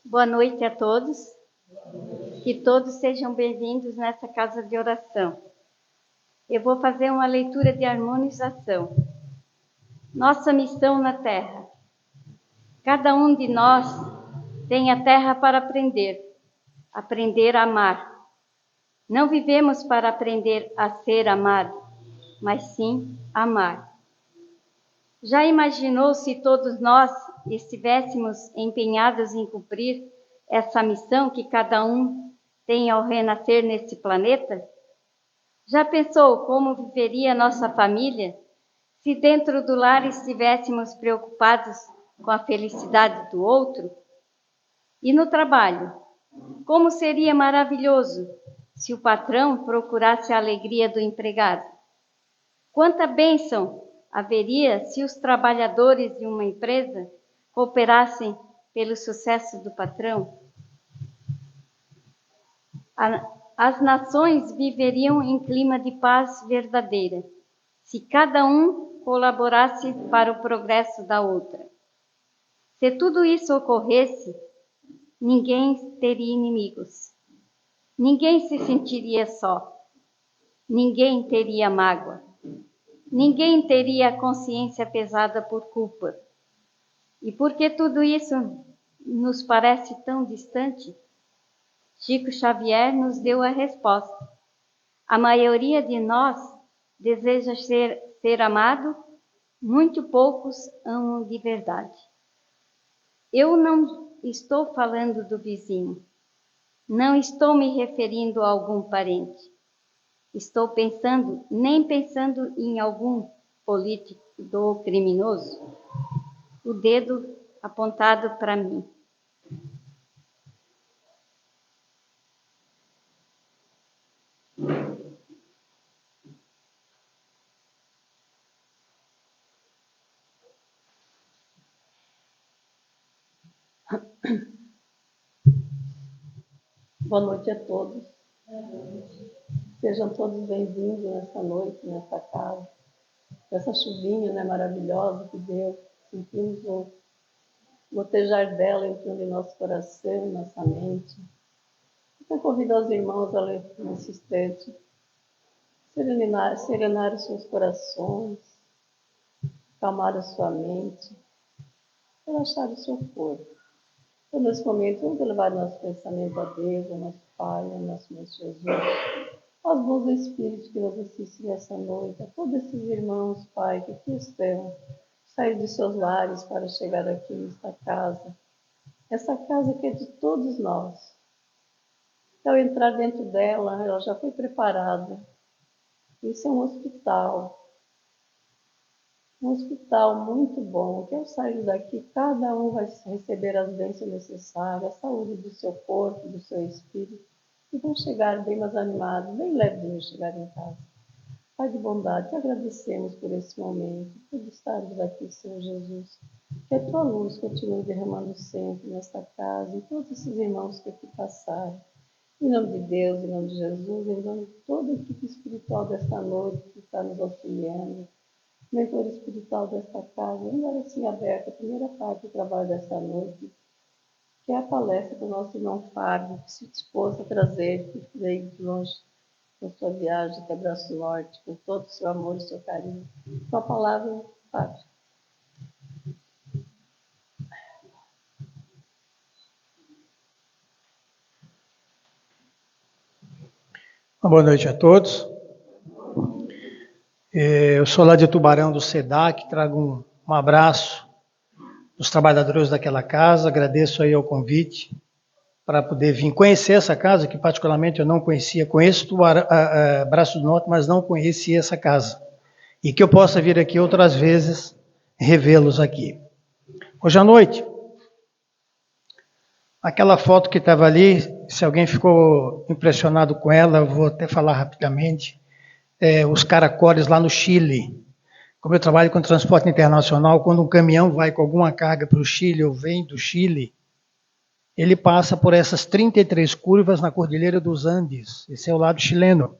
Boa noite a todos. Que todos sejam bem-vindos nessa casa de oração. Eu vou fazer uma leitura de harmonização. Nossa missão na Terra. Cada um de nós tem a Terra para aprender a amar. Não vivemos para aprender a ser amado, mas sim amar. Já imaginou se todos nós estivéssemos empenhados em cumprir essa missão que cada um tem ao renascer nesse planeta? Já pensou como viveria nossa família se dentro do lar estivéssemos preocupados com a felicidade do outro? E no trabalho, como seria maravilhoso se o patrão procurasse a alegria do empregado? Quanta bênção haveria se os trabalhadores de uma empresa cooperassem pelo sucesso do patrão? As nações viveriam em clima de paz verdadeira, se cada um colaborasse para o progresso da outra. Se tudo isso ocorresse, ninguém teria inimigos. Ninguém se sentiria só. Ninguém teria mágoa. Ninguém teria a consciência pesada por culpa. E por que tudo isso nos parece tão distante? Chico Xavier nos deu a resposta. A maioria de nós deseja ser amado, muito poucos amam de verdade. Eu não estou falando do vizinho, não estou me referindo a algum parente. Estou nem pensando em algum político ou criminoso. O dedo apontado para mim. Boa noite a todos. Sejam todos bem-vindos nessa noite, nessa casa. Essa chuvinha, né, maravilhosa que deu. Sentimos o gotejar dela entrando em nosso coração, nossa mente. Então, convido os irmãos a ler nesse instante, serenar os seus corações, calmar a sua mente, relaxar o seu corpo. Então, nesse momento, vamos levar nosso pensamento a Deus, ao nosso Pai, ao nosso Mestre Jesus, aos bons espíritos que nos assistem nessa noite, a todos esses irmãos, Pai, que aqui estão, saíram de seus lares para chegar aqui nesta casa. Essa casa que é de todos nós. Ao entrar dentro dela, ela já foi preparada. Isso é um hospital muito bom, que ao sair daqui, cada um vai receber as bênçãos necessárias, a saúde do seu corpo, do seu espírito, e vão chegar bem mais animados, bem levinhos chegar em casa. Pai de bondade, te agradecemos por esse momento, por estarmos aqui, Senhor Jesus. Que a tua luz continue derramando sempre nesta casa, e todos esses irmãos que aqui passaram. Em nome de Deus, em nome de Jesus, em nome de toda a equipe espiritual desta noite que está nos auxiliando, mentor espiritual desta casa, ainda assim aberta a primeira parte do trabalho desta noite, que é a palestra do nosso irmão Fábio, que se dispôs a trazer, que veio de longe na sua viagem até Braço Norte, com todo o seu amor e seu carinho. Com a palavra, Fábio. Boa noite a todos. Eu sou lá de Tubarão do SEDAC, trago um abraço dos trabalhadores daquela casa, agradeço aí ao convite para poder vir conhecer essa casa, que particularmente eu não conhecia, conheço Braço do Norte, mas não conhecia essa casa, e que eu possa vir aqui outras vezes revê-los aqui. Hoje à noite, aquela foto que estava ali, se alguém ficou impressionado com ela, eu vou até falar rapidamente, os caracóles lá no Chile. Como eu trabalho com transporte internacional, quando um caminhão vai com alguma carga para o Chile ou vem do Chile, ele passa por essas 33 curvas na Cordilheira dos Andes. Esse é o lado chileno.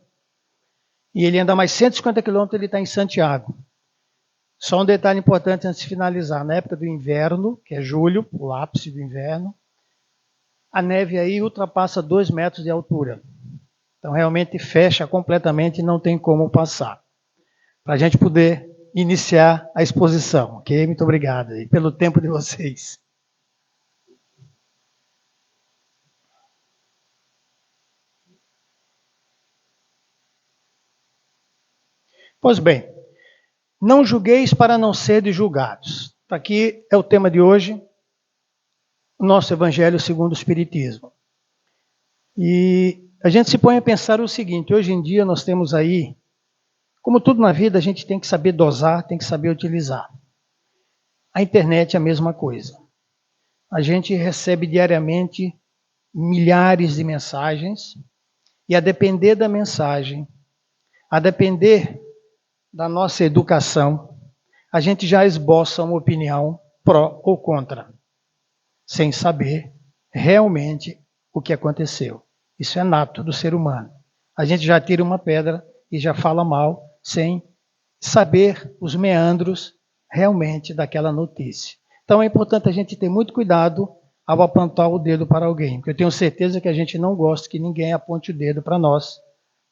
E ele anda mais 150 quilômetros, ele está em Santiago. Só um detalhe importante antes de finalizar. Na época do inverno, que é julho, o ápice do inverno, A neve aí ultrapassa 2 metros de altura. Então realmente fecha completamente e não tem como passar. Para a gente poder iniciar a exposição, ok? Muito obrigado aí pelo tempo de vocês. Pois bem, não julgueis para não serdes julgados. Aqui é o tema de hoje, o nosso Evangelho segundo o Espiritismo. E a gente se põe a pensar o seguinte, hoje em dia nós temos aí, como tudo na vida, a gente tem que saber dosar, tem que saber utilizar. A internet é a mesma coisa. A gente recebe diariamente milhares de mensagens, e a depender da mensagem, a depender da nossa educação, a gente já esboça uma opinião pró ou contra, sem saber realmente o que aconteceu. Isso é nato do ser humano. A gente já tira uma pedra e já fala mal, sem saber os meandros realmente daquela notícia. Então é importante a gente ter muito cuidado ao apontar o dedo para alguém, porque eu tenho certeza que a gente não gosta que ninguém aponte o dedo para nós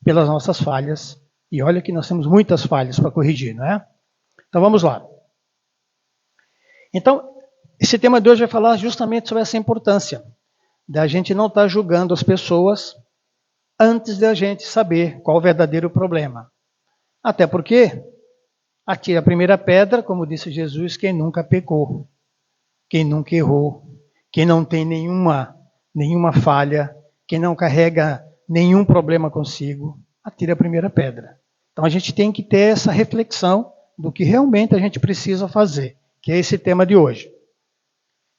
pelas nossas falhas. E olha que nós temos muitas falhas para corrigir, não é? Então vamos lá. Então, esse tema de hoje vai falar justamente sobre essa importância da gente não estar julgando as pessoas antes da gente saber qual o verdadeiro problema. Até porque, atira a primeira pedra, como disse Jesus, quem nunca pecou, quem nunca errou, quem não tem nenhuma falha, quem não carrega nenhum problema consigo, atira a primeira pedra. Então a gente tem que ter essa reflexão do que realmente a gente precisa fazer, que é esse tema de hoje.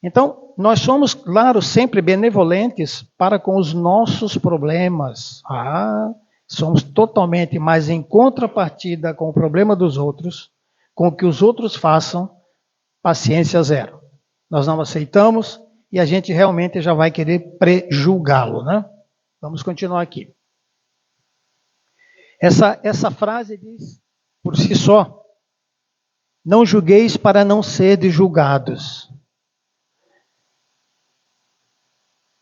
Então, nós somos, claro, sempre benevolentes para com os nossos problemas. Somos totalmente, mas em contrapartida com o problema dos outros, com o que os outros façam, paciência zero. Nós não aceitamos e a gente realmente já vai querer prejulgá-lo, né? Vamos continuar aqui. Essa frase diz, por si só, não julgueis para não serdes julgados.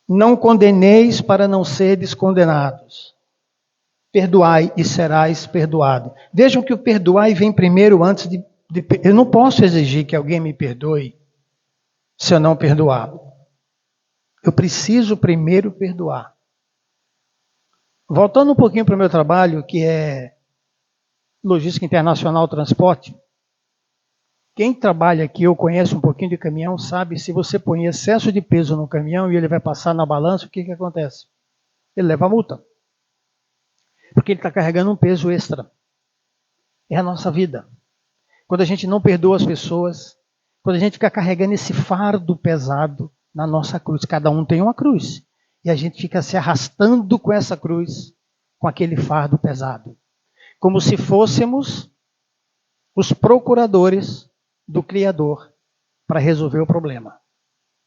Não condeneis para não serdes condenados. Perdoai e serás perdoado. Vejam que o perdoai vem primeiro antes de... Eu não posso exigir que alguém me perdoe se eu não perdoar. Eu preciso primeiro perdoar. Voltando um pouquinho para o meu trabalho, que é logística internacional, transporte. Quem trabalha aqui ou conhece um pouquinho de caminhão sabe, se você põe excesso de peso no caminhão e ele vai passar na balança, o que acontece? Ele leva a multa. Porque ele está carregando um peso extra. É a nossa vida. Quando a gente não perdoa as pessoas, quando a gente fica carregando esse fardo pesado na nossa cruz, cada um tem uma cruz, e a gente fica se arrastando com essa cruz, com aquele fardo pesado. Como se fôssemos os procuradores do Criador para resolver o problema.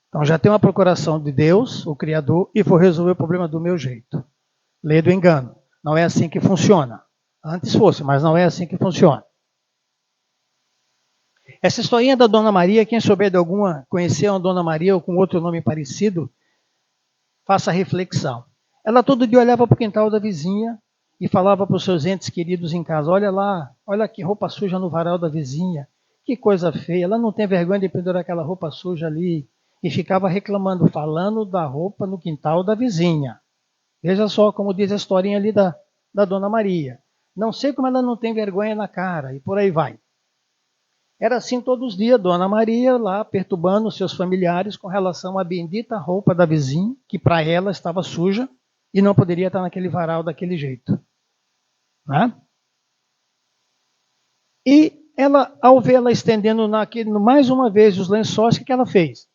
Então já tem uma procuração de Deus, o Criador, e vou resolver o problema do meu jeito. Lei do engano. Não é assim que funciona. Antes fosse, mas não é assim que funciona. Essa historinha da Dona Maria, quem souber de alguma, conhecer uma Dona Maria ou com outro nome parecido, faça reflexão. Ela todo dia olhava para o quintal da vizinha e falava para os seus entes queridos em casa, olha lá, olha que roupa suja no varal da vizinha, que coisa feia, ela não tem vergonha de pendurar aquela roupa suja ali. E ficava reclamando, falando da roupa no quintal da vizinha. Veja só como diz a historinha ali da Dona Maria. Não sei como ela não tem vergonha na cara, e por aí vai. Era assim todos os dias, Dona Maria lá perturbando seus familiares com relação à bendita roupa da vizinha, que para ela estava suja e não poderia estar naquele varal daquele jeito. Né? E ela, ao vê-la estendendo mais uma vez os lençóis, o que ela fez?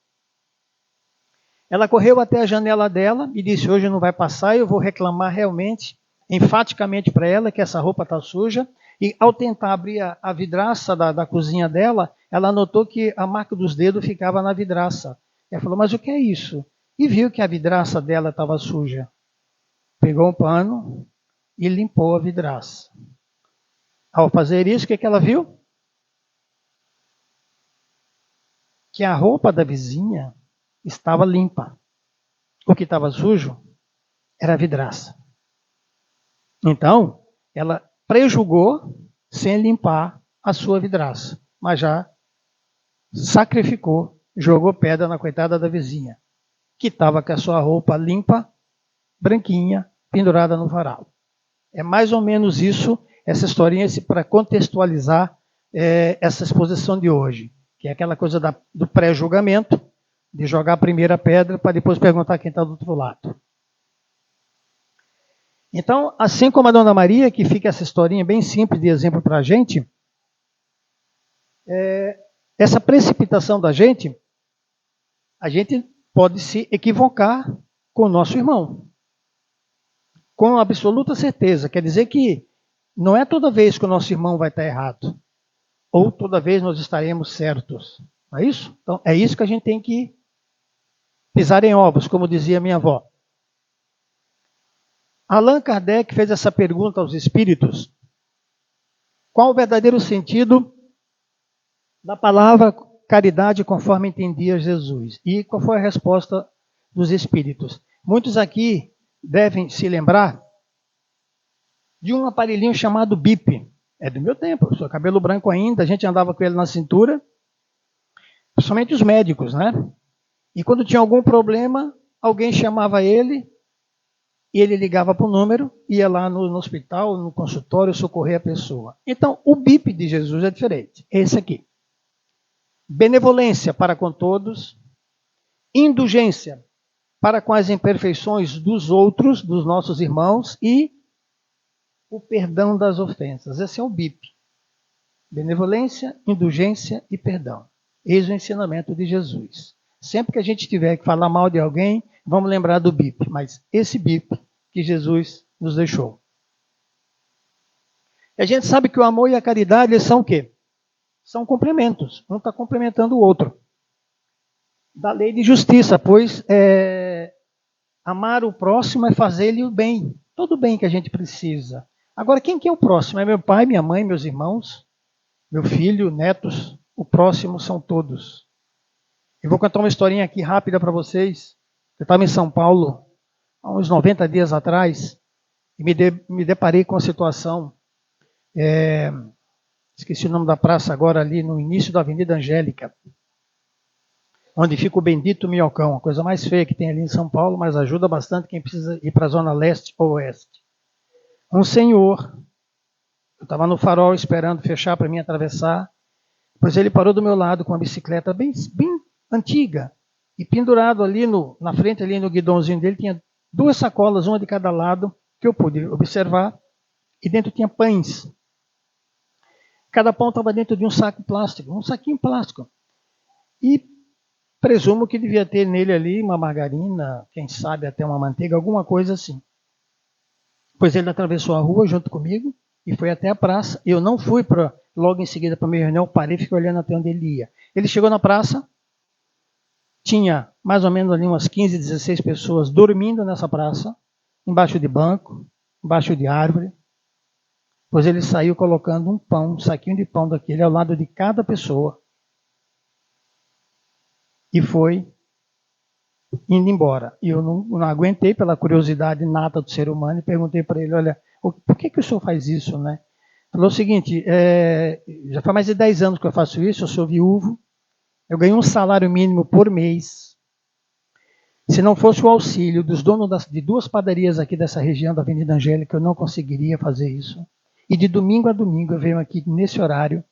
Ela correu até a janela dela e disse, hoje não vai passar, eu vou reclamar realmente, enfaticamente para ela que essa roupa está suja. E ao tentar abrir a vidraça da cozinha dela, ela notou que a marca dos dedos ficava na vidraça. Ela falou, mas o que é isso? E viu que a vidraça dela estava suja. Pegou um pano e limpou a vidraça. Ao fazer isso, o que ela viu? Que a roupa da vizinha estava limpa. o que estava sujo era a vidraça. Então, ela prejulgou sem limpar a sua vidraça, mas já sacrificou, jogou pedra na coitada da vizinha, que estava com a sua roupa limpa, branquinha, pendurada no varal. É mais ou menos isso, essa historinha, para contextualizar essa exposição de hoje, que é aquela coisa do pré-julgamento, de jogar a primeira pedra para depois perguntar quem está do outro lado. Então, assim como a Dona Maria, que fica essa historinha bem simples de exemplo para a gente, essa precipitação da gente, a gente pode se equivocar com o nosso irmão. Com absoluta certeza. Quer dizer que não é toda vez que o nosso irmão vai estar errado. Ou toda vez nós estaremos certos. Não é isso? Então, é isso que a gente tem que pisar em ovos, como dizia minha avó. Allan Kardec fez essa pergunta aos espíritos. Qual o verdadeiro sentido da palavra caridade conforme entendia Jesus? E qual foi a resposta dos espíritos? Muitos aqui devem se lembrar de um aparelhinho chamado BIP. É do meu tempo, eu sou cabelo branco ainda, a gente andava com ele na cintura, principalmente os médicos, né? E quando tinha algum problema, alguém chamava ele, e ele ligava para o número, ia lá no hospital, no consultório, socorrer a pessoa. Então, o BIP de Jesus é diferente. Esse aqui. Benevolência para com todos, indulgência para com as imperfeições dos outros, dos nossos irmãos, e o perdão das ofensas. Esse é o BIP. Benevolência, indulgência e perdão. Eis o ensinamento de Jesus. Sempre que a gente tiver que falar mal de alguém, vamos lembrar do BIP. Mas esse BIP que Jesus nos deixou. E a gente sabe que o amor e a caridade são o quê? São complementos. Um está complementando o outro. Da lei de justiça, pois amar o próximo é fazer-lhe o bem. Todo o bem que a gente precisa. Agora, quem que é o próximo? É meu pai, minha mãe, meus irmãos, meu filho, netos. O próximo são todos. Eu vou contar uma historinha aqui rápida para vocês. Eu estava em São Paulo, há uns 90 dias atrás, e me deparei com a situação. Esqueci o nome da praça agora, ali no início da Avenida Angélica, onde fica o Bendito Minhocão, a coisa mais feia que tem ali em São Paulo, mas ajuda bastante quem precisa ir para a zona leste ou oeste. Um senhor, eu estava no farol esperando fechar para mim atravessar, pois ele parou do meu lado com uma bicicleta bem antiga, e pendurado ali na frente, ali no guidãozinho dele, tinha 2 sacolas, uma de cada lado, que eu pude observar, e dentro tinha pães. Cada pão estava dentro de um saco plástico, um saquinho plástico. E presumo que devia ter nele ali uma margarina, quem sabe até uma manteiga, alguma coisa assim. Pois ele atravessou a rua junto comigo e foi até a praça. Eu não fui logo em seguida para a minha reunião, parei e fiquei olhando até onde ele ia. Ele chegou na praça, tinha mais ou menos ali umas 15, 16 pessoas dormindo nessa praça, embaixo de banco, embaixo de árvore. Pois ele saiu colocando um pão, um saquinho de pão daquele ao lado de cada pessoa. E foi indo embora. E eu não aguentei pela curiosidade nata do ser humano e perguntei para ele, olha, por que o senhor faz isso, né? Falou o seguinte, já faz mais de 10 anos que eu faço isso, eu sou viúvo, eu ganho um salário mínimo por mês. Se não fosse o auxílio dos donos de 2 padarias aqui dessa região da Avenida Angélica, eu não conseguiria fazer isso. E de domingo a domingo eu venho aqui nesse horário,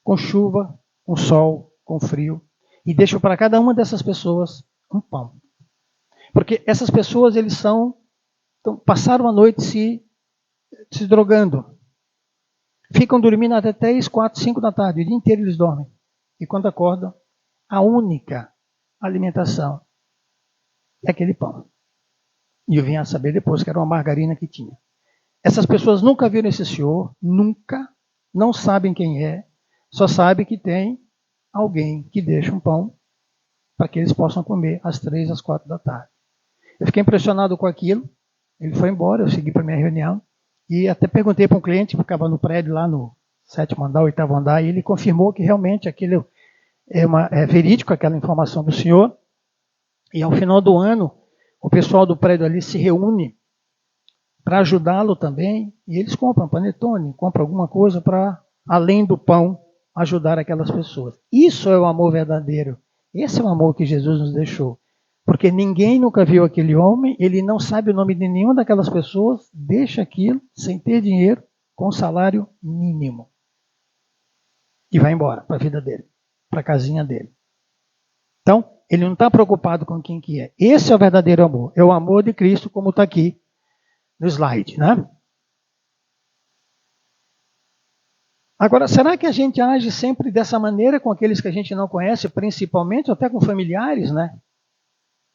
com chuva, com sol, com frio, e deixo para cada uma dessas pessoas um pão. Porque essas pessoas, passaram a noite se drogando. Ficam dormindo até 3, 4, 5 da tarde, o dia inteiro eles dormem. E quando acordam, a única alimentação é aquele pão. E eu vim a saber depois que era uma margarina que tinha. Essas pessoas nunca viram esse senhor, nunca, não sabem quem é, só sabem que tem alguém que deixa um pão para que eles possam comer às 3, às 4 da tarde. Eu fiquei impressionado com aquilo, ele foi embora, eu segui para a minha reunião, e até perguntei para um cliente que ficava no prédio lá no 7º andar, 8º andar, e ele confirmou que realmente aquilo é verídico, aquela informação do senhor, e ao final do ano, o pessoal do prédio ali se reúne para ajudá-lo também, e eles compram panetone, compram alguma coisa para, além do pão, ajudar aquelas pessoas. Isso é o amor verdadeiro. Esse é o amor que Jesus nos deixou. Porque ninguém nunca viu aquele homem, ele não sabe o nome de nenhuma daquelas pessoas, deixa aquilo sem ter dinheiro, com salário mínimo. E vai embora para a vida dele, para a casinha dele. Então, ele não está preocupado com quem que é. Esse é o verdadeiro amor. É o amor de Cristo, como está aqui no slide, né? Agora, será que a gente age sempre dessa maneira com aqueles que a gente não conhece, principalmente até com familiares, né?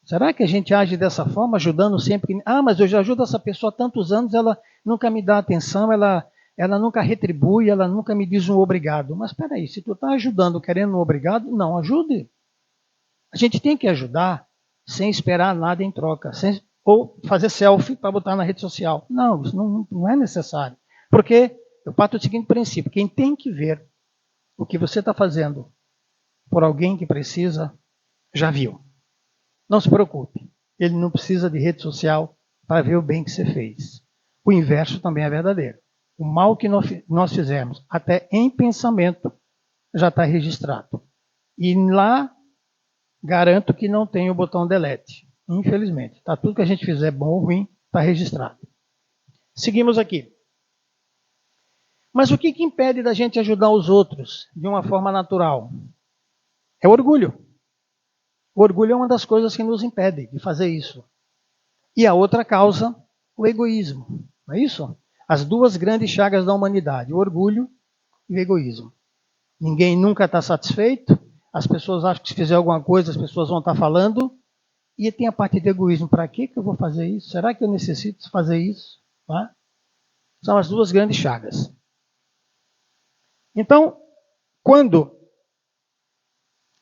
Será que a gente age dessa forma, ajudando sempre? Mas eu já ajudo essa pessoa há tantos anos, ela nunca me dá atenção, ela nunca retribui, ela nunca me diz um obrigado. Mas espera aí, se tu está ajudando querendo um obrigado, não ajude. A gente tem que ajudar sem esperar nada em troca, ou fazer selfie para botar na rede social. Não, isso não é necessário. Porque eu parto do seguinte princípio: quem tem que ver o que você está fazendo por alguém que precisa, já viu. Não se preocupe, ele não precisa de rede social para ver o bem que você fez. O inverso também é verdadeiro. O mal que nós fizemos, até em pensamento, já está registrado. E lá, garanto que não tem o botão delete. Infelizmente. Tá, tudo que a gente fizer, bom ou ruim, está registrado. Seguimos aqui. Mas o que impede da gente ajudar os outros de uma forma natural? É o orgulho. O orgulho é uma das coisas que nos impede de fazer isso. E a outra causa, o egoísmo. Não é isso? As duas grandes chagas da humanidade, o orgulho e o egoísmo. Ninguém nunca está satisfeito, as pessoas acham que se fizer alguma coisa, as pessoas vão estar falando, e tem a parte de egoísmo. Para que eu vou fazer isso? Será que eu necessito fazer isso? Tá? São as duas grandes chagas. Então, quando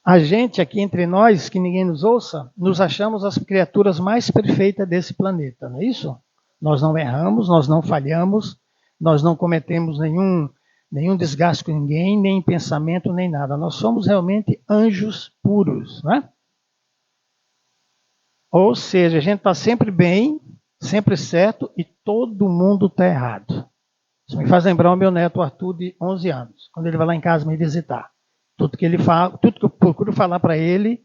a gente aqui entre nós, que ninguém nos ouça, nos achamos as criaturas mais perfeitas desse planeta, não é isso? Nós não erramos, nós não falhamos, nós não cometemos nenhum desgaste com ninguém, nem em pensamento, nem nada. Nós somos realmente anjos puros, né? Ou seja, a gente está sempre bem, sempre certo, e todo mundo está errado. Isso me faz lembrar o meu neto Arthur, de 11 anos, quando ele vai lá em casa me visitar. Tudo que ele fala, tudo que eu procuro falar para ele,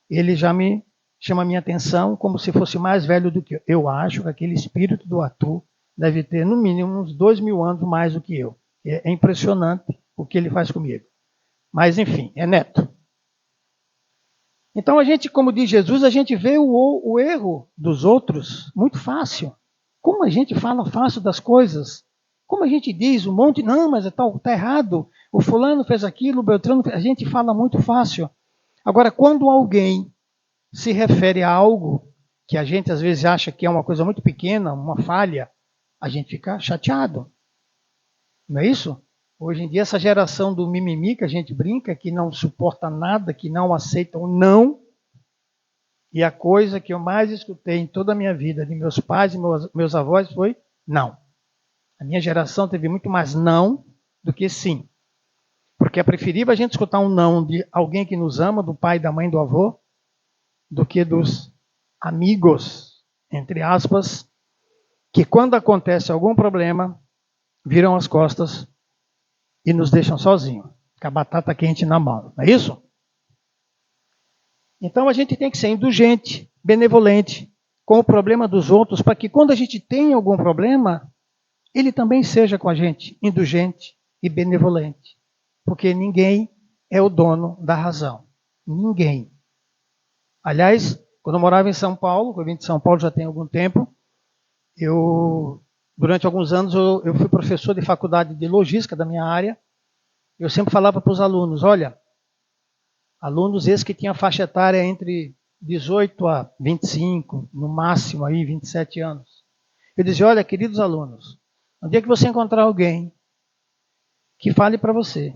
ele já me chama a minha atenção como se fosse mais velho do que eu. Eu acho que aquele espírito do Arthur deve ter, no mínimo, uns 2.000 anos mais do que eu. É impressionante o que ele faz comigo. Mas, enfim, é neto. Então, a gente, como diz Jesus, a gente vê o erro dos outros muito fácil. Como a gente fala fácil das coisas. Como a gente diz um monte, não, mas está errado. O fulano fez aquilo, o Beltrano fez. A gente fala muito fácil. Agora, quando alguém se refere a algo que a gente às vezes acha que é uma coisa muito pequena, uma falha, a gente fica chateado. Não é isso? Hoje em dia, essa geração do mimimi que a gente brinca, que não suporta nada, que não aceita o não. E a coisa que eu mais escutei em toda a minha vida, de meus pais e meus avós, foi não. A minha geração teve muito mais não do que sim. Porque é preferível a gente escutar um não de alguém que nos ama, do pai, da mãe, do avô, do que dos amigos, entre aspas, que quando acontece algum problema, viram as costas e nos deixam sozinhos, com a batata quente na mão. Não é isso? Então a gente tem que ser indulgente, benevolente com o problema dos outros, para que quando a gente tem algum problema, ele também seja com a gente indulgente e benevolente. Porque ninguém é o dono da razão. Ninguém. Aliás, quando eu morava em São Paulo, eu vim de São Paulo já tem algum tempo, durante alguns anos eu fui professor de faculdade de logística da minha área. Eu sempre falava para os alunos, olha, alunos esses que tinham faixa etária entre 18 a 25, no máximo aí 27 anos. Eu dizia, olha, queridos alunos, no dia que você encontrar alguém que fale para você,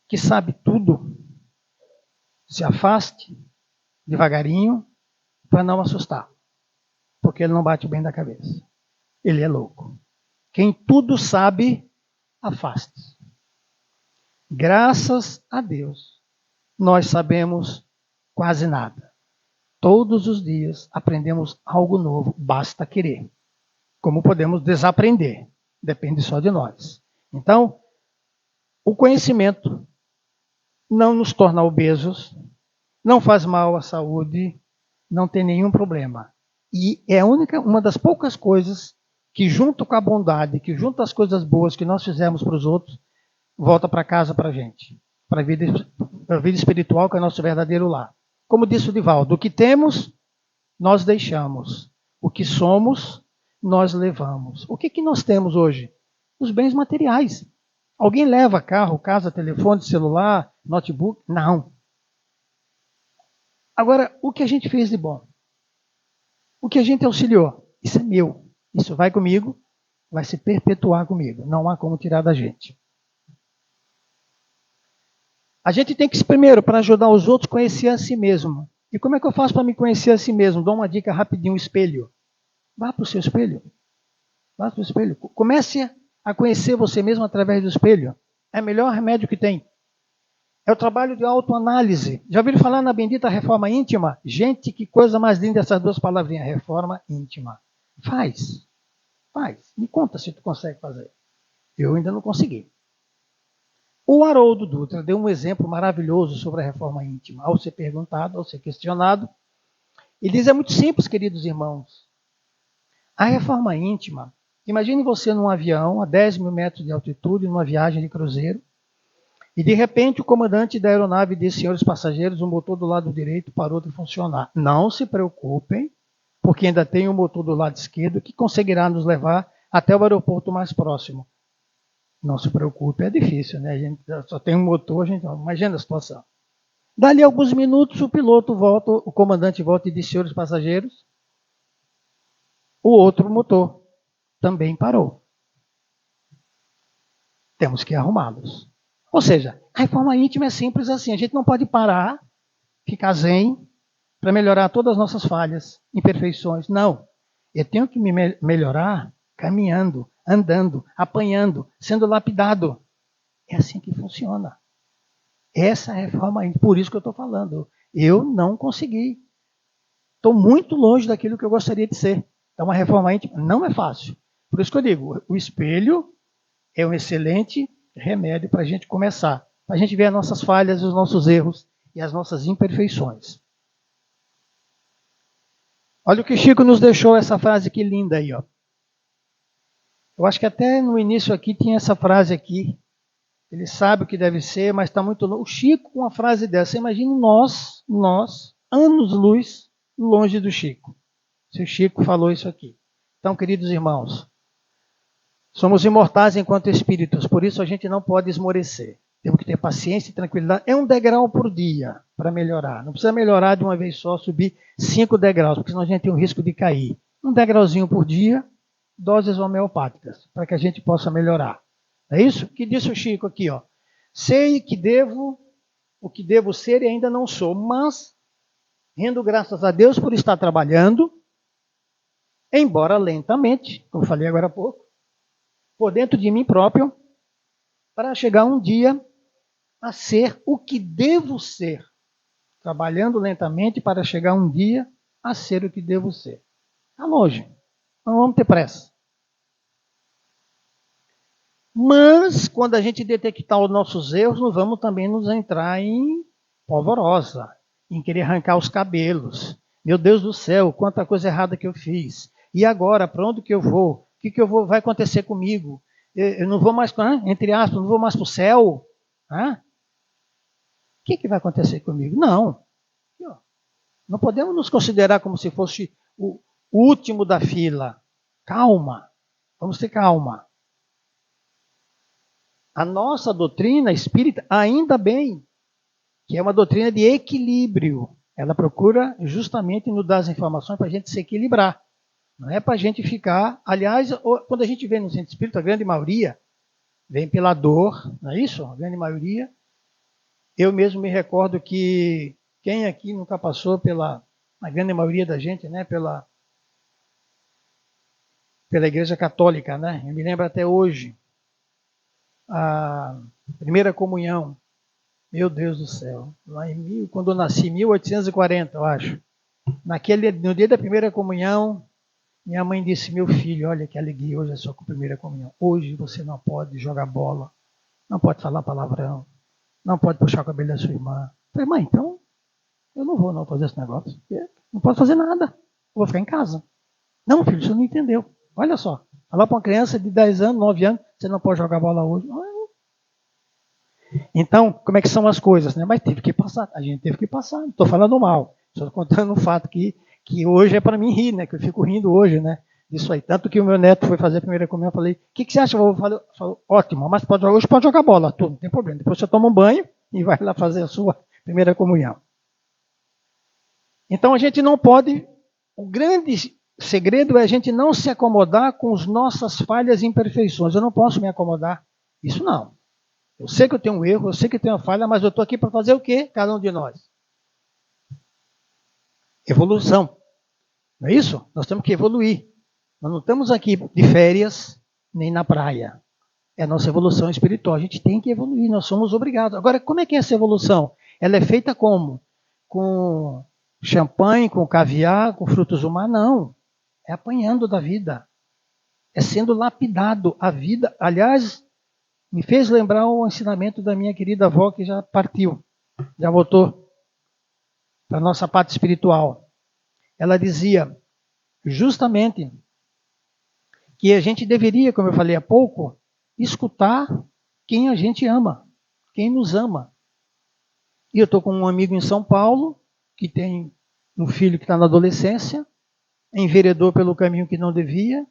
que sabe tudo, se afaste devagarinho para não assustar, porque ele não bate bem da cabeça. Ele é louco. Quem tudo sabe, afaste-se. Graças a Deus, nós sabemos quase nada. Todos os dias aprendemos algo novo, basta querer. Como podemos desaprender? Depende só de nós. Então, o conhecimento não nos torna obesos, não faz mal à saúde, não tem nenhum problema. E é uma das poucas coisas que, junto com a bondade, que junto às coisas boas que nós fizemos para os outros, volta para casa para a gente, para a vida espiritual, que é o nosso verdadeiro lar. Como disse o Divaldo, o que temos, nós deixamos. O que somos, nós levamos. O que nós temos hoje? Os bens materiais. Alguém leva carro, casa, telefone, celular, notebook? Não. Agora, o que a gente fez de bom? O que a gente auxiliou? Isso é meu. Isso vai comigo, vai se perpetuar comigo. Não há como tirar da gente. A gente tem que, primeiro, para ajudar os outros, conhecer a si mesmo. E como é que eu faço para me conhecer a si mesmo? Dou uma dica rapidinho, espelho. Vá para o seu espelho. Vá para o espelho. Comece a conhecer você mesmo através do espelho. É o melhor remédio que tem. É o trabalho de autoanálise. Já ouviram falar na bendita reforma íntima? Gente, que coisa mais linda essas duas palavrinhas, reforma íntima. Faz. Me conta se tu consegue fazer. Eu ainda não consegui. O Haroldo Dutra deu um exemplo maravilhoso sobre a reforma íntima. Ao ser perguntado, ao ser questionado, ele diz, é muito simples, queridos irmãos. A reforma íntima, imagine você num avião a 10 mil metros de altitude, numa viagem de cruzeiro, e de repente o comandante da aeronave disse, senhores passageiros, o motor do lado direito parou de funcionar. Não se preocupem, porque ainda tem o motor do lado esquerdo que conseguirá nos levar até o aeroporto mais próximo. Não se preocupe, é difícil, né? A gente só tem um motor, imagina a situação. Dali a alguns minutos, o piloto volta, o comandante volta e diz, senhores passageiros, o outro motor também parou. Temos que arrumá-los. Ou seja, a reforma íntima é simples assim. A gente não pode parar, ficar zen, para melhorar todas as nossas falhas, imperfeições. Não. Eu tenho que me melhorar caminhando, andando, apanhando, sendo lapidado. É assim que funciona. Essa é a reforma íntima. Por isso que eu estou falando. Eu não consegui. Estou muito longe daquilo que eu gostaria de ser. Então, uma reforma íntima não é fácil. Por isso que eu digo, o espelho é um excelente remédio para a gente começar. Para a gente ver as nossas falhas, os nossos erros e as nossas imperfeições. Olha o que Chico nos deixou, essa frase que linda aí, ó. Eu acho que até no início aqui tinha essa frase aqui. Ele sabe o que deve ser, mas está muito longe. O Chico com uma frase dessa. Imagina nós, anos-luz, longe do Chico. Se o Chico falou isso aqui. Então, queridos irmãos, somos imortais enquanto espíritos, por isso a gente não pode esmorecer. Temos que ter paciência e tranquilidade. É um degrau por dia para melhorar. Não precisa melhorar de uma vez só, subir 5 degraus, porque senão a gente tem o risco de cair. Um degrauzinho por dia, doses homeopáticas, para que a gente possa melhorar. É isso que disse o Chico aqui, ó. Sei que o que devo ser e ainda não sou, mas rendo graças a Deus por estar trabalhando, embora lentamente, como falei agora há pouco, por dentro de mim próprio, para chegar um dia a ser o que devo ser. Trabalhando lentamente para chegar um dia a ser o que devo ser. Está longe. Não vamos ter pressa. Mas, quando a gente detectar os nossos erros, não vamos também nos entrar em polvorosa, em querer arrancar os cabelos. Meu Deus do céu, quanta coisa errada que eu fiz. E agora, para onde que eu vou? O que vai acontecer comigo? Eu não vou mais, entre aspas, não vou mais para o céu? O que vai acontecer comigo? Não. Não podemos nos considerar como se fosse o último da fila. Calma. Vamos ter calma. A nossa doutrina espírita, ainda bem, que é uma doutrina de equilíbrio. Ela procura justamente nos dar as informações para a gente se equilibrar. Não é para a gente ficar... Aliás, quando a gente vem no centro espírita, a grande maioria vem pela dor, não é isso? A grande maioria. Eu mesmo me recordo que quem aqui nunca passou a grande maioria da gente, né, pela Igreja Católica, né? Eu me lembro até hoje. A primeira comunhão, meu Deus do céu, lá quando eu nasci, 1840, eu acho. No dia da primeira comunhão, minha mãe disse, meu filho, olha que alegria, hoje é só com a primeira comunhão. Hoje você não pode jogar bola, não pode falar palavrão, não pode puxar o cabelo da sua irmã. Eu falei, mãe, então eu não vou não fazer esse negócio. Não posso fazer nada, eu vou ficar em casa. Não, filho, você não entendeu. Olha só, falar para uma criança de 10 anos, 9 anos, você não pode jogar bola hoje. Então, como é que são as coisas, né? Mas teve que passar, a gente teve que passar, não estou falando mal, estou contando um fato que hoje é para mim rir, né? Que eu fico rindo hoje, né? Isso aí. Tanto que o meu neto foi fazer a primeira comunhão, eu falei, o que você acha? Eu falei, ótimo, mas hoje pode jogar bola, tudo, não tem problema. Depois você toma um banho e vai lá fazer a sua primeira comunhão. Então a gente não pode, o grande segredo é a gente não se acomodar com as nossas falhas e imperfeições. Eu não posso me acomodar. Isso não. Eu sei que eu tenho um erro, eu sei que eu tenho uma falha, mas eu estou aqui para fazer o quê? Cada um de nós. Evolução. Não é isso? Nós temos que evoluir. Nós não estamos aqui de férias, nem na praia. É a nossa evolução espiritual. A gente tem que evoluir, nós somos obrigados. Agora, como é que é essa evolução? Ela é feita como? Com champanhe, com caviar, com frutos do mar? Não. É apanhando da vida. É sendo lapidado. A vida, aliás, me fez lembrar o ensinamento da minha querida avó, que já partiu, já voltou para a nossa parte espiritual. Ela dizia justamente que a gente deveria, como eu falei há pouco, escutar quem a gente ama, quem nos ama. E eu estou com um amigo em São Paulo, que tem um filho que está na adolescência, enveredou pelo caminho que não devia,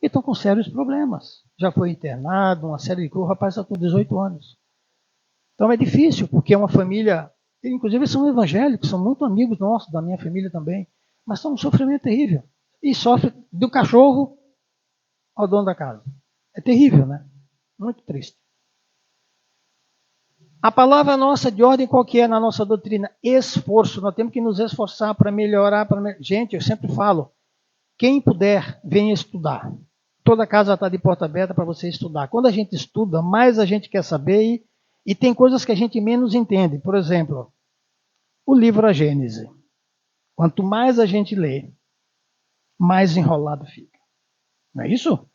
e estão com sérios problemas. Já foi internado, uma série de coisas, o rapaz está com 18 anos. Então é difícil, porque é uma família, inclusive eles são evangélicos, são muito amigos nossos, da minha família também, mas estão num sofrimento terrível. E sofre do cachorro ao dono da casa. É terrível, né? Muito triste. A palavra nossa de ordem qual que é na nossa doutrina? Esforço. Nós temos que nos esforçar para melhorar. Gente, eu sempre falo, quem puder, venha estudar. Toda casa está de porta aberta para você estudar. Quando a gente estuda, mais a gente quer saber e tem coisas que a gente menos entende. Por exemplo, o livro A Gênese. Quanto mais a gente lê, mais enrolado fica. Não é isso?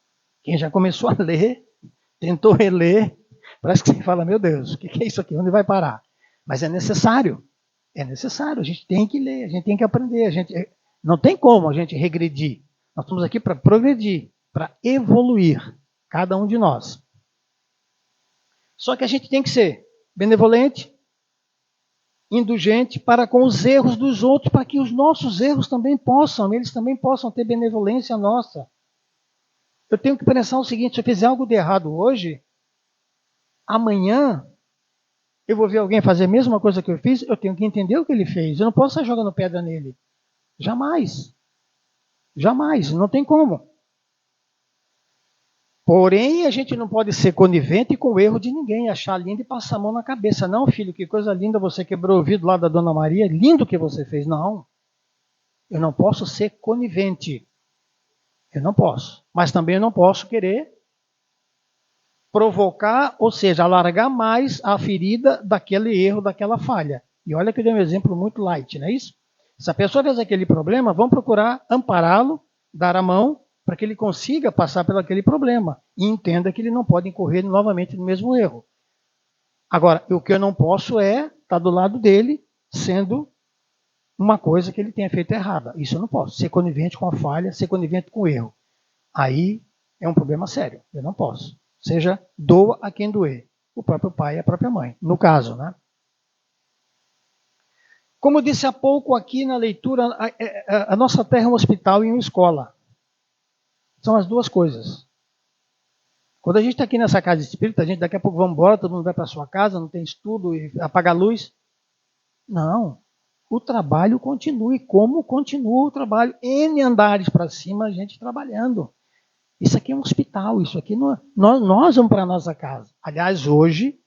Quem já começou a ler, tentou reler, parece que você fala, meu Deus, o que é isso aqui? Onde vai parar? Mas é necessário. É necessário. A gente tem que ler, a gente tem que aprender. Não tem como a gente regredir. Nós estamos aqui para progredir, para evoluir, cada um de nós. Só que a gente tem que ser benevolente, indulgente para com os erros dos outros, para que os nossos erros também eles também possam ter benevolência nossa. Eu tenho que pensar o seguinte, se eu fizer algo de errado hoje, amanhã eu vou ver alguém fazer a mesma coisa que eu fiz, eu tenho que entender o que ele fez. Eu não posso estar jogando pedra nele. Jamais. Jamais, não tem como. Porém, a gente não pode ser conivente com o erro de ninguém, achar lindo e passar a mão na cabeça. Não, filho, que coisa linda, você quebrou o ouvido lá da Dona Maria, lindo que você fez. Não, eu não posso ser conivente. Eu não posso. Mas também eu não posso querer provocar, ou seja, alargar mais a ferida daquele erro, daquela falha. E olha que eu dei um exemplo muito light, não é isso? Se a pessoa fez aquele problema, vamos procurar ampará-lo, dar a mão, para que ele consiga passar pelo aquele problema e entenda que ele não pode incorrer novamente no mesmo erro. Agora, o que eu não posso é estar do lado dele, sendo uma coisa que ele tenha feito errada. Isso eu não posso. Ser conivente com a falha, ser conivente com o erro. Aí é um problema sério. Eu não posso. Seja, doa a quem doer. O próprio pai e a própria mãe. No caso, né? Como eu disse há pouco aqui na leitura, a nossa terra é um hospital e uma escola. São as duas coisas. Quando a gente está aqui nessa casa espírita, a gente daqui a pouco vamos embora, todo mundo vai para a sua casa, não tem estudo, e apaga a luz. Não. O trabalho continua. E como continua o trabalho? N andares para cima, a gente trabalhando. Isso aqui é um hospital, isso aqui não, nós vamos para a nossa casa. Aliás, hoje,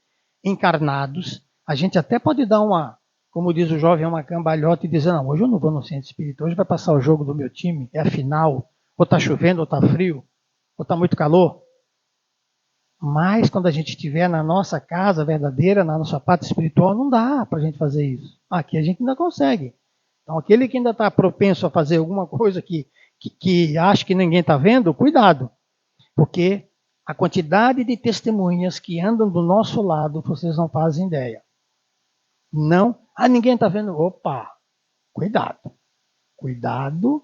encarnados, a gente até pode dar uma, como diz o jovem, uma cambalhota e dizer, não, hoje eu não vou no centro espírita, hoje vai passar o jogo do meu time, é a final, ou está chovendo, ou está frio, ou está muito calor. Mas quando a gente estiver na nossa casa verdadeira, na nossa parte espiritual, não dá para a gente fazer isso. Aqui a gente ainda consegue. Então, aquele que ainda está propenso a fazer alguma coisa que acha que ninguém está vendo, cuidado. Porque a quantidade de testemunhas que andam do nosso lado, vocês não fazem ideia. Não, ninguém está vendo. Opa, cuidado. Cuidado.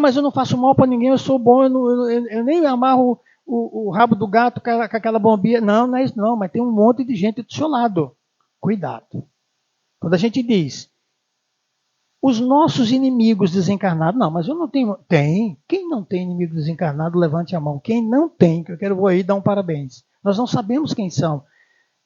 Mas eu não faço mal para ninguém, eu sou bom, eu nem amarro o rabo do gato com aquela bombinha. Não, não é isso não, mas tem um monte de gente do seu lado. Cuidado. Quando a gente diz, os nossos inimigos desencarnados, não, mas eu não tenho. Tem. Quem não tem inimigo desencarnado, levante a mão. Quem não tem, que eu vou aí dar um parabéns. Nós não sabemos quem são.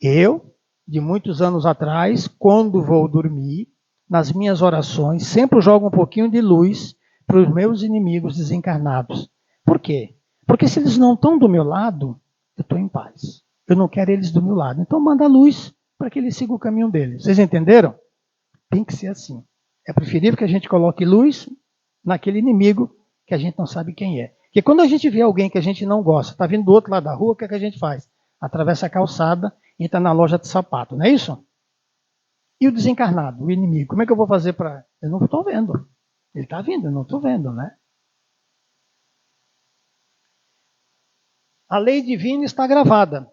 Eu, de muitos anos atrás, quando vou dormir, nas minhas orações, sempre jogo um pouquinho de luz para os meus inimigos desencarnados. Por quê? Porque se eles não estão do meu lado, eu estou em paz. Eu não quero eles do meu lado. Então manda luz para que eles sigam o caminho deles. Vocês entenderam? Tem que ser assim. É preferível que a gente coloque luz naquele inimigo que a gente não sabe quem é. Porque quando a gente vê alguém que a gente não gosta, está vindo do outro lado da rua, o que é que a gente faz? Atravessa a calçada e entra na loja de sapato, não é isso? E o desencarnado, o inimigo, como é que eu vou fazer para... Eu não estou vendo. Ele está vindo, eu não estou vendo, né? A lei divina está gravada.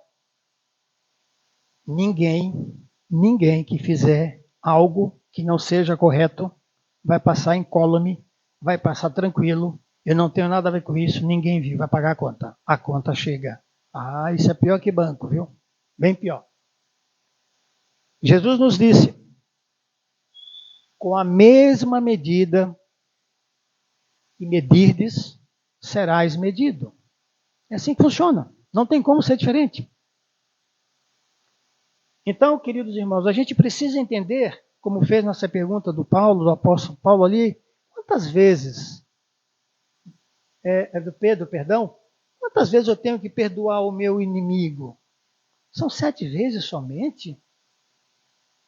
Ninguém que fizer algo que não seja correto vai passar incólume, vai passar tranquilo. Eu não tenho nada a ver com isso, ninguém viu, vai pagar a conta. A conta chega. Isso é pior que banco, viu? Bem pior. Jesus nos disse, com a mesma medida que medirdes, serás medido. É assim que funciona. Não tem como ser diferente. Então, queridos irmãos, a gente precisa entender, como fez nossa pergunta do apóstolo Paulo ali, quantas vezes, do Pedro, perdão, quantas vezes eu tenho que perdoar o meu inimigo? São 7 vezes somente?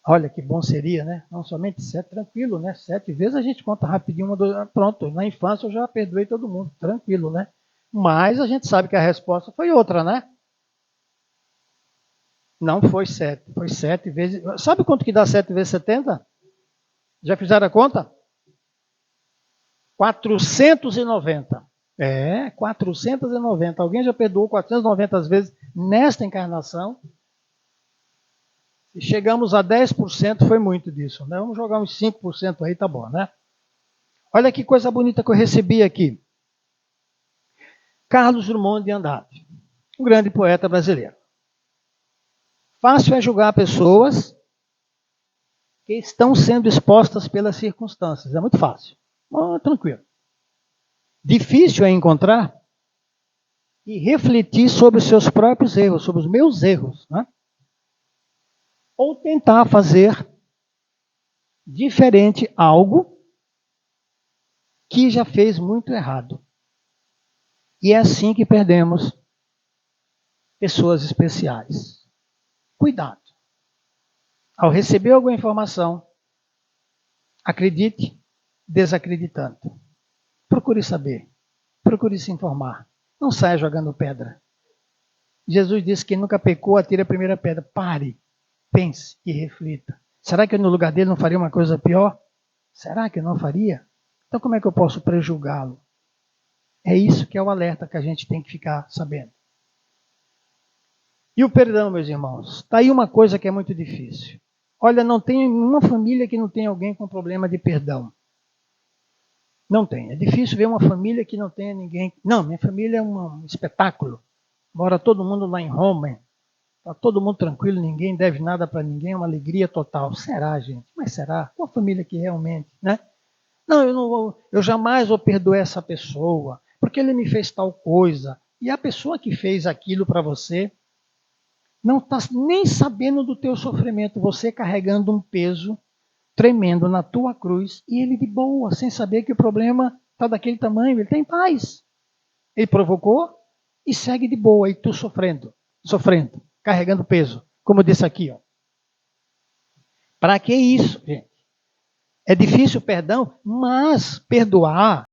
Olha que bom seria, né? Não somente 7, tranquilo, né? 7 vezes a gente conta rapidinho, pronto, na infância eu já perdoei todo mundo, tranquilo, né? Mas a gente sabe que a resposta foi outra, né? Não foi 7, foi 7 vezes. Sabe quanto que dá 7 vezes 70? Já fizeram a conta? 490. 490. Alguém já perdoou 490 vezes nesta encarnação? Se chegamos a 10%, foi muito disso, né? Vamos jogar uns 5% aí, tá bom, né? Olha que coisa bonita que eu recebi aqui. Carlos Drummond de Andrade, um grande poeta brasileiro. Fácil é julgar pessoas que estão sendo expostas pelas circunstâncias. É muito fácil. Tranquilo. Difícil é encontrar e refletir sobre os seus próprios erros, sobre os meus erros, né? Ou tentar fazer diferente algo que já fez muito errado. E é assim que perdemos pessoas especiais. Cuidado. Ao receber alguma informação, acredite, desacreditando. Procure saber. Procure se informar. Não saia jogando pedra. Jesus disse que quem nunca pecou, atire a primeira pedra. Pare, pense e reflita. Será que eu no lugar dele não faria uma coisa pior? Será que eu não faria? Então como é que eu posso prejulgá-lo? É isso que é o alerta que a gente tem que ficar sabendo. E o perdão, meus irmãos, está aí uma coisa que é muito difícil. Olha, não tem uma família que não tenha alguém com problema de perdão. Não tem. É difícil ver uma família que não tenha ninguém. Não, minha família é um espetáculo. Mora todo mundo lá em Roma. Está todo mundo tranquilo, ninguém deve nada para ninguém, é uma alegria total. Será, gente? Mas será? Uma família que realmente, né? Não, eu jamais vou perdoar essa pessoa, porque ele me fez tal coisa. E a pessoa que fez aquilo para você não está nem sabendo do teu sofrimento, você carregando um peso tremendo na tua cruz, e ele de boa, sem saber que o problema está daquele tamanho, ele tem paz. Ele provocou e segue de boa, e tu sofrendo, carregando peso, como eu disse aqui. Para que isso, gente? É difícil o perdão, mas perdoar